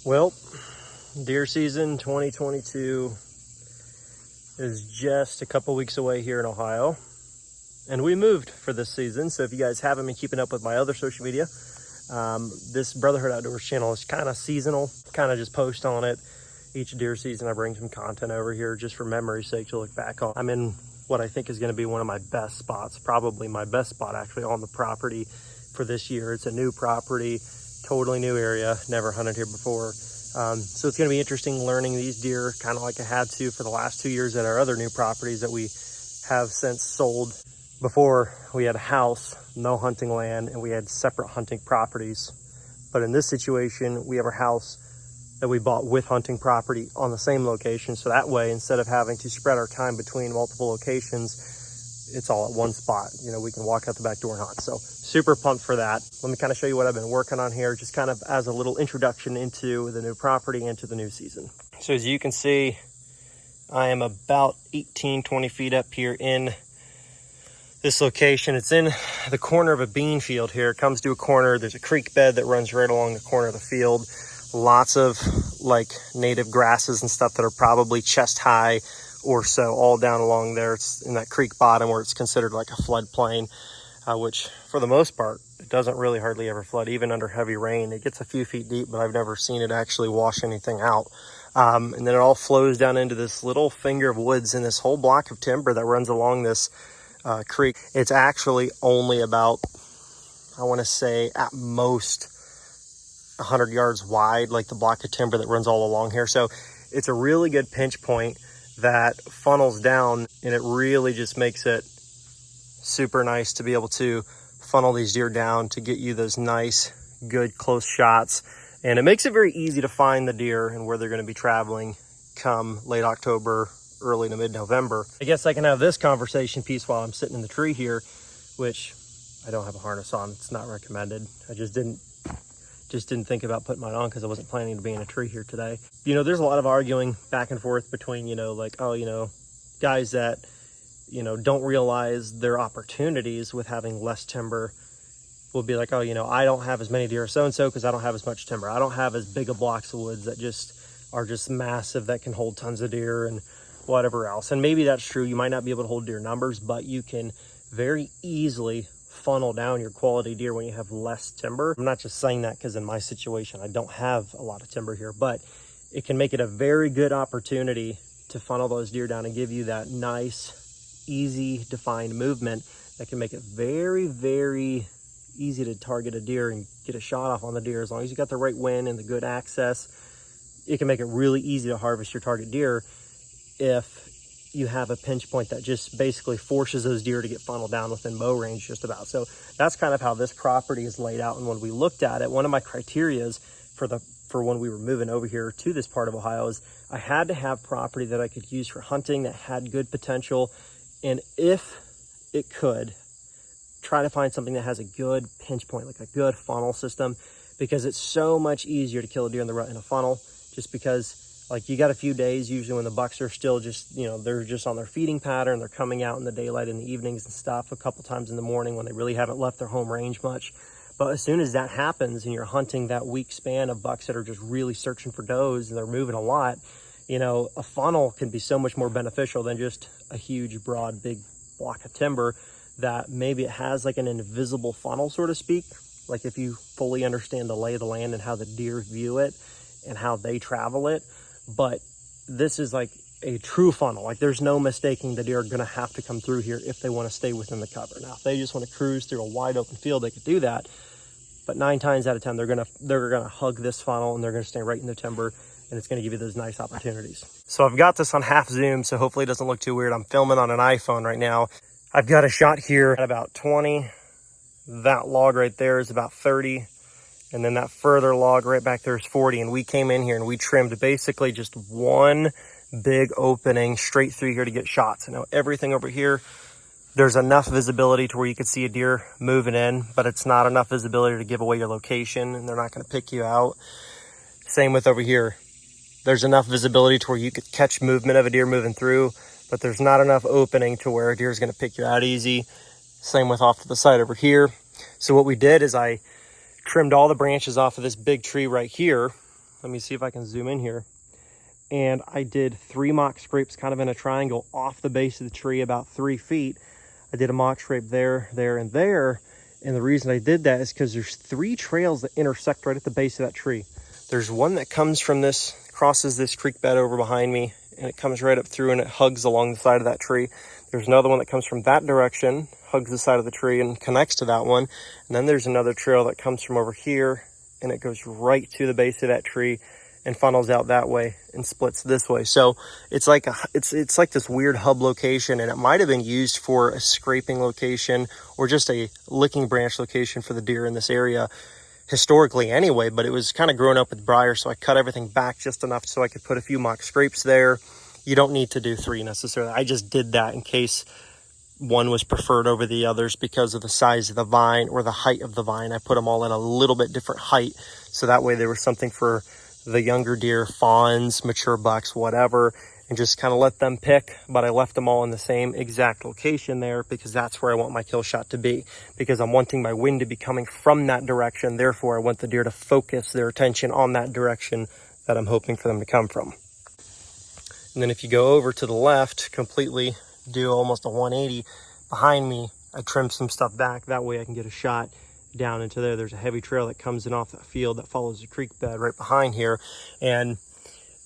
Well, deer season 2022 is just a couple weeks away here in Ohio, and we moved for this season. So if you guys haven't been keeping up with my other social media, this Brotherhood Outdoors channel is kind of seasonal, kind of just post on it. Each deer season I bring some content over here just for memory's sake to look back on. I'm in what I think is going to be one of my best spots, probably my best spot actually on the property for this year. It's a new property, totally new area, never hunted here before. So it's going to be interesting learning these deer, kind of like I had to for the last 2 years at our other new properties that we have since sold. Before, we had a house, no hunting land, and we had separate hunting properties. But in this situation, we have a house that we bought with hunting property on the same location. So that way, instead of having to spread our time between multiple locations, it's all at one spot. You know, we can walk out the back door and hunt. So super pumped for that. Let me kind of show you what I've been working on here, just kind of as a little introduction into the new property and to the new season. So as you can see, I am about 18-20 feet up here in this location. It's in the corner of a bean field here. It comes to a corner. There's a creek bed that runs right along the corner of the field. Lots of like native grasses and stuff that are probably chest high or so all down along there. It's in that creek bottom where it's considered like a floodplain, which for the most part, it doesn't really hardly ever flood, even under heavy rain. It gets a few feet deep, but I've never seen it actually wash anything out. And then it all flows down into this little finger of woods in this whole block of timber that runs along this creek. It's actually only about, I want to say at most 100 yards wide, like the block of timber that runs all along here. So it's a really good pinch point that funnels down, and it really just makes it super nice to be able to funnel these deer down to get you those nice, good close shots. And it makes it very easy to find the deer and where they're going to be traveling come late October, early to mid-November. I guess I can have this conversation piece while I'm sitting in the tree here, which I don't have a harness on. It's not recommended. I just didn't think about putting mine on because I wasn't planning to be in a tree here today. You know, there's a lot of arguing back and forth between, you know, like, oh, you know, guys that, you know, don't realize their opportunities with having less timber will be like, oh, you know, I don't have as many deer as so-and-so because I don't have as much timber. I don't have as big of blocks of woods that just are just massive that can hold tons of deer and whatever else. And maybe that's true. You might not be able to hold deer numbers, but you can very easily funnel down your quality deer when you have less timber. I'm not just saying that because in my situation, I don't have a lot of timber here, but it can make it a very good opportunity to funnel those deer down and give you that nice, easy defined movement that can make it very, very easy to target a deer and get a shot off on the deer. As long as you got the right wind and the good access, it can make it really easy to harvest your target deer if you have a pinch point that just basically forces those deer to get funneled down within mow range just about. So that's kind of how this property is laid out. And when we looked at it, one of my criterias for when we were moving over here to this part of Ohio is I had to have property that I could use for hunting that had good potential. And if it could, try to find something that has a good pinch point, like a good funnel system, because it's so much easier to kill a deer in the rut in a funnel, just because like you got a few days usually when the bucks are still just, you know, they're just on their feeding pattern. They're coming out in the daylight in the evenings and stuff, a couple times in the morning when they really haven't left their home range much. But as soon as that happens and you're hunting that week span of bucks that are just really searching for does and they're moving a lot, you know, a funnel can be so much more beneficial than just a huge, broad, big block of timber that maybe it has like an invisible funnel, so to speak. Like if you fully understand the lay of the land and how the deer view it and how they travel it. But this is like a true funnel. Like there's no mistaking the deer are going to have to come through here if they want to stay within the cover. Now, if they just want to cruise through a wide open field, they could do that. But 9 times out of 10, they're going to hug this funnel and they're going to stay right in the timber, and it's going to give you those nice opportunities. So I've got this on half zoom, so hopefully it doesn't look too weird. I'm filming on an iPhone right now. I've got a shot here at about 20. That log right there is about 30. And then that further log right back there is 40. And we came in here and we trimmed basically just one big opening straight through here to get shots. And now everything over here, there's enough visibility to where you could see a deer moving in, but it's not enough visibility to give away your location and they're not going to pick you out. Same with over here. There's enough visibility to where you could catch movement of a deer moving through, but there's not enough opening to where a deer is going to pick you out easy. Same with off to the side over here. So what we did is I trimmed all the branches off of this big tree right here Let me see if I can zoom in here. And I did 3 mock scrapes kind of in a triangle off the base of the tree about 3 feet. I did a mock scrape there, there, and there. And the reason I did that is because there's 3 trails that intersect right at the base of that tree. There's one that comes from this, crosses this creek bed over behind me, and it comes right up through and it hugs along the side of that tree. There's another one that comes from that direction, hugs the side of the tree and connects to that one. And then there's another trail that comes from over here and it goes right to the base of that tree and funnels out that way and splits this way. So it's like it's like this weird hub location, and it might have been used for a scraping location or just a licking branch location for the deer in this area historically anyway, but it was kind of grown up with briar, so I cut everything back just enough so I could put a few mock scrapes there. You don't need to do 3 necessarily. I just did that in case one was preferred over the others because of the size of the vine or the height of the vine. I put them all in a little bit different height, so that way there was something for the younger deer, fawns, mature bucks, whatever, and just kind of let them pick. But I left them all in the same exact location there because that's where I want my kill shot to be, because I'm wanting my wind to be coming from that direction. Therefore, I want the deer to focus their attention on that direction that I'm hoping for them to come from. And then if you go over to the left, completely do almost a 180 behind me, I trim some stuff back. That way I can get a shot down into there. There's a heavy trail that comes in off that field that follows the creek bed right behind here. And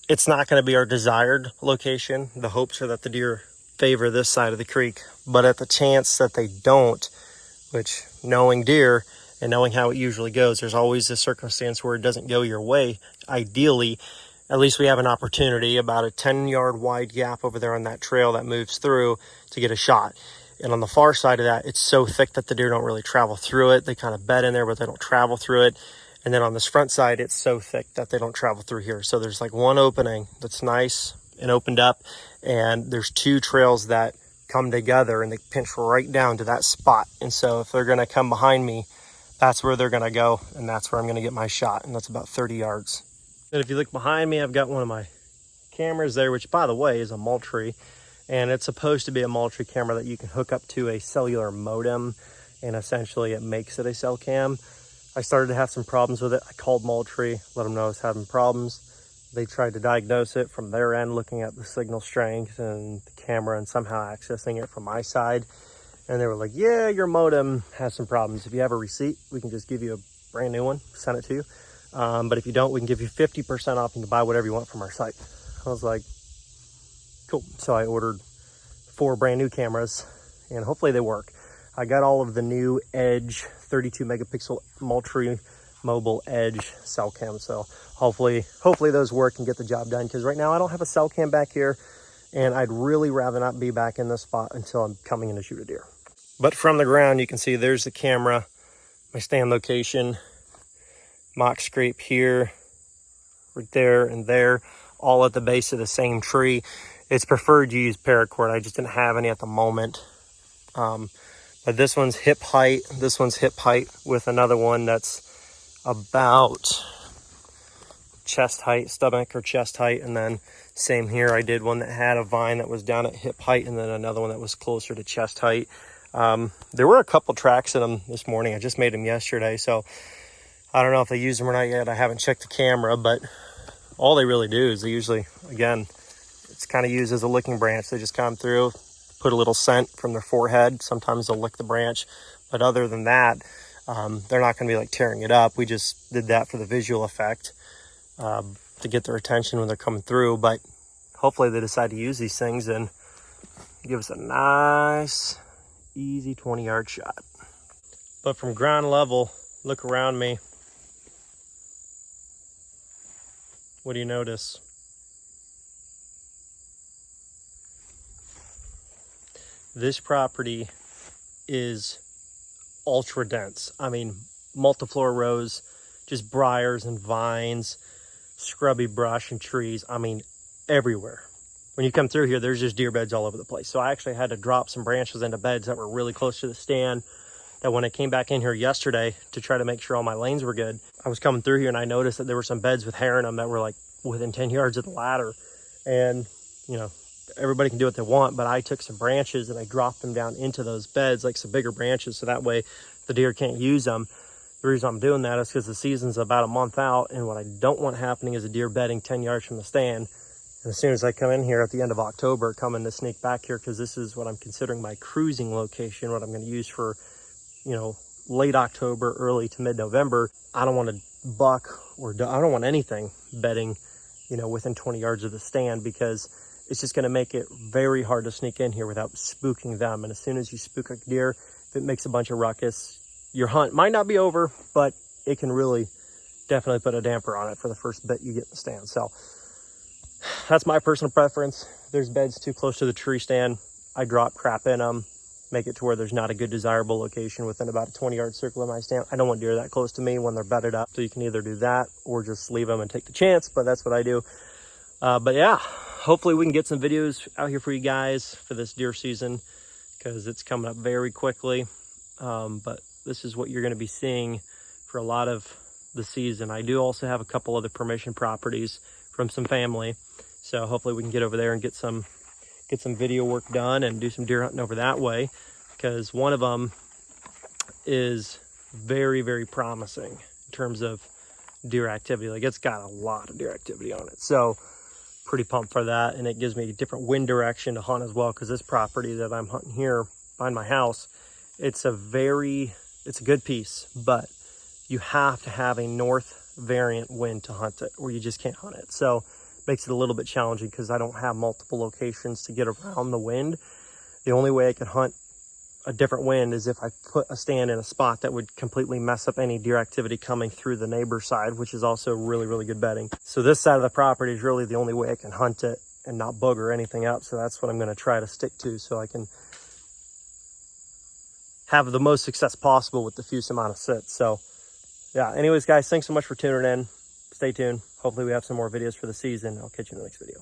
it's not going to be our desired location. The hopes are that the deer favor this side of the creek, but at the chance that they don't, which knowing deer and knowing how it usually goes, there's always a circumstance where it doesn't go your way. Ideally, at least we have an opportunity, about a 10-yard wide gap over there on that trail that moves through, to get a shot. And on the far side of that, it's so thick that the deer don't really travel through it. They kind of bed in there, but they don't travel through it. And then on this front side, it's so thick that they don't travel through here. So there's like one opening that's nice and opened up, and there's 2 trails that come together and they pinch right down to that spot. And so if they're going to come behind me, that's where they're going to go, and that's where I'm going to get my shot. And that's about 30 yards. And if you look behind me, I've got one of my cameras there, which by the way is a Moultrie. And it's supposed to be a Moultrie camera that you can hook up to a cellular modem, and essentially it makes it a cell cam. I started to have some problems with it. I called Moultrie, let them know I was having problems. They tried to diagnose it from their end, looking at the signal strength and the camera and somehow accessing it from my side. And they were like, yeah, your modem has some problems. If you have a receipt, we can just give you a brand new one, send it to you. But if you don't, we can give you 50% off. You can buy whatever you want from our site. I was like, cool. So I ordered 4 brand new cameras, and hopefully they work. I got all of the new Edge 32 megapixel Moultrie mobile Edge cell cam. So hopefully those work and get the job done, because right now I don't have a cell cam back here, and I'd really rather not be back in this spot until I'm coming in to shoot a deer. But from the ground, you can see there's the camera, my stand location, mock scrape here, right there and there, all at the base of the same tree. It's preferred to use paracord. I just didn't have any at the moment. But this one's hip height. This one's hip height with another one that's about chest height, stomach or chest height. And then same here, I did one that had a vine that was down at hip height, and then another one that was closer to chest height. There were a couple tracks in them this morning. I just made them yesterday, so I don't know if they use them or not yet. I haven't checked the camera, but all they really do is they usually, again, it's kind of used as a licking branch. They just come through, put a little scent from their forehead. Sometimes they'll lick the branch, but other than that, they're not going to be like tearing it up. We just did that for the visual effect, to get their attention when they're coming through. But hopefully they decide to use these things and give us a nice, easy 20-yard shot. But from ground level, look around me. What do you notice? This property is ultra dense. I mean, multiflora rows, just briars and vines, scrubby brush and trees. I mean, everywhere. When you come through here, there's just deer beds all over the place. So I actually had to drop some branches into beds that were really close to the stand, that when I came back in here yesterday to try to make sure all my lanes were good, I was coming through here and I noticed that there were some beds with hair in them that were like within 10 yards of the ladder. And, you know, everybody can do what they want, but I took some branches and I dropped them down into those beds, like some bigger branches, so that way the deer can't use them. The reason I'm doing that is because the season's about a month out, and what I don't want happening is a deer bedding 10 yards from the stand. And as soon as I come in here at the end of October, coming to sneak back here, because this is what I'm considering my cruising location, what I'm going to use for, you know, late October, early to mid-November. I don't want a buck or I don't want anything bedding, you know, within 20 yards of the stand, because it's just going to make it very hard to sneak in here without spooking them. And as soon as you spook a deer, if it makes a bunch of ruckus, your hunt might not be over, but it can really definitely put a damper on it for the first bit you get in the stand. So that's my personal preference. If there's beds too close to the tree stand, I drop crap in them, make it to where there's not a good desirable location within about a 20-yard circle of my stand. I don't want deer that close to me when they're bedded up. So you can either do that or just leave them and take the chance, but that's what I do. But yeah, hopefully we can get some videos out here for you guys for this deer season, because it's coming up very quickly. But this is what you're going to be seeing for a lot of the season. I do also have a couple other permission properties from some family, so hopefully we can get over there and get some video work done and do some deer hunting over that way, because one of them is very, very promising in terms of deer activity. Like, it's got a lot of deer activity on it, so pretty pumped for that. And it gives me a different wind direction to hunt as well, because this property that I'm hunting here behind my house, it's a good piece, but you have to have a north variant wind to hunt it, or you just can't hunt it. So makes it a little bit challenging, because I don't have multiple locations to get around the wind. The only way I can hunt a different wind is if I put a stand in a spot that would completely mess up any deer activity coming through the neighbor side, which is also really, really good bedding. So this side of the property is really the only way I can hunt it and not booger anything up. So that's what I'm going to try to stick to, so I can have the most success possible with the fewest amount of sits. So yeah, anyways guys, thanks so much for tuning in. Stay tuned. Hopefully we have some more videos for the season. I'll catch you in the next video.